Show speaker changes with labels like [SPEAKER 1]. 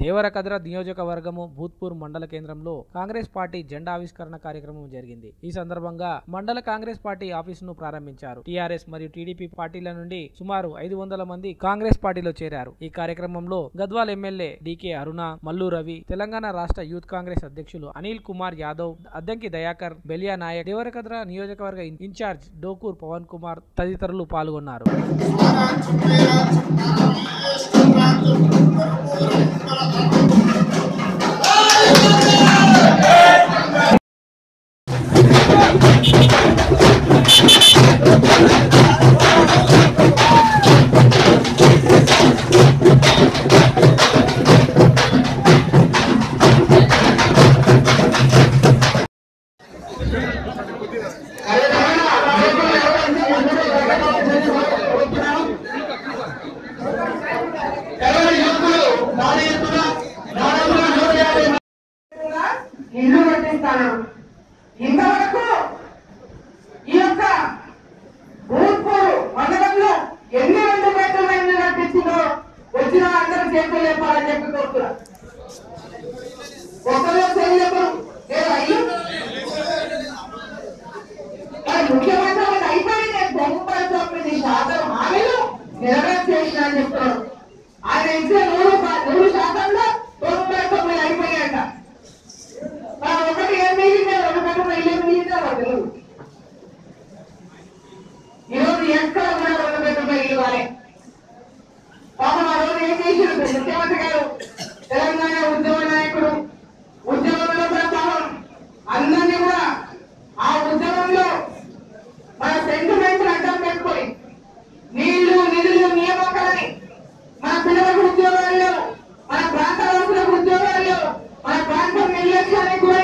[SPEAKER 1] దేవరకద్ర నియోజకవర్గము భూత్పూర్ మండల కేంద్రంలో కాంగ్రెస్ పార్టీ జెండా ఆవిష్కరణ కార్యక్రమం జరిగింది। ఈ సందర్భంగా మండల కాంగ్రెస్ పార్టీ ఆఫీసును ప్రారంభించారు। టీఆర్ఎస్ మరియు టీడీపీ పార్టీల నుండి సుమారు 500 మంది కాంగ్రెస్ పార్టీలో చేరారు। ఈ కార్యక్రమంలో గద్వాల్ ఎమ్మెల్యే డీకే అరుణ, మల్లు రవి, తెలంగాణ రాష్ట్ర యూత్ కాంగ్రెస్ అధ్యక్షులు అనిల్ కుమార్ యాదవ్, అద్దంకి దయాకర్, బెలియా నాయక్, దేవరకద్ర నియోజకవర్గ ఇన్ఛార్జ్ డోకూర్ పవన్ కుమార్ తదితరులు పాల్గొన్నారు।
[SPEAKER 2] ఇంతవరకు ఈ యొక్క భూత్పూర్ మండలంలో ఎన్ని 2 మీటర్ల ఇల్లు కట్టించిందో వచ్చిన అందరూ చేతులు లేపాలని చెప్పి కోరుతున్నా। ఒకరు చేయలేరు అయ్యి ముఖ్యమంత్రి అయిపోయి నేను 99% హామీలు నెరవేర్చేసిన అని చెప్తున్నాడు। ఆయన ఇచ్చే 100%లో 99 అయిపోయాక ఒకటి ఏం మిగిలిందే 2 మీటర్ల ఇల్లు మిగిలిందే వాళ్ళు ఈరోజు ఎక్కడ కూడా 2 మీటర్ల ఇల్లు వారే పాపం ఆ రోజు ఏం చేశారు ముఖ్యమంత్రి గారు, తెలంగాణ ఉద్యమ నాయకుడు, ఉద్యమంలో పాపం అందరినీ కూడా ఆ ఉద్యమంలో మన సెంటిమెంట్ అడ్డం పెట్టుకొని నీళ్లు నిధులు నియామకాలని మన పిల్లలకు ఉద్యోగాలు లేవు, మన ప్రాంత వాసులకు ఉద్యోగాలు లేవు, మన ప్రాంతం నిర్లక్ష్యానికి కూడా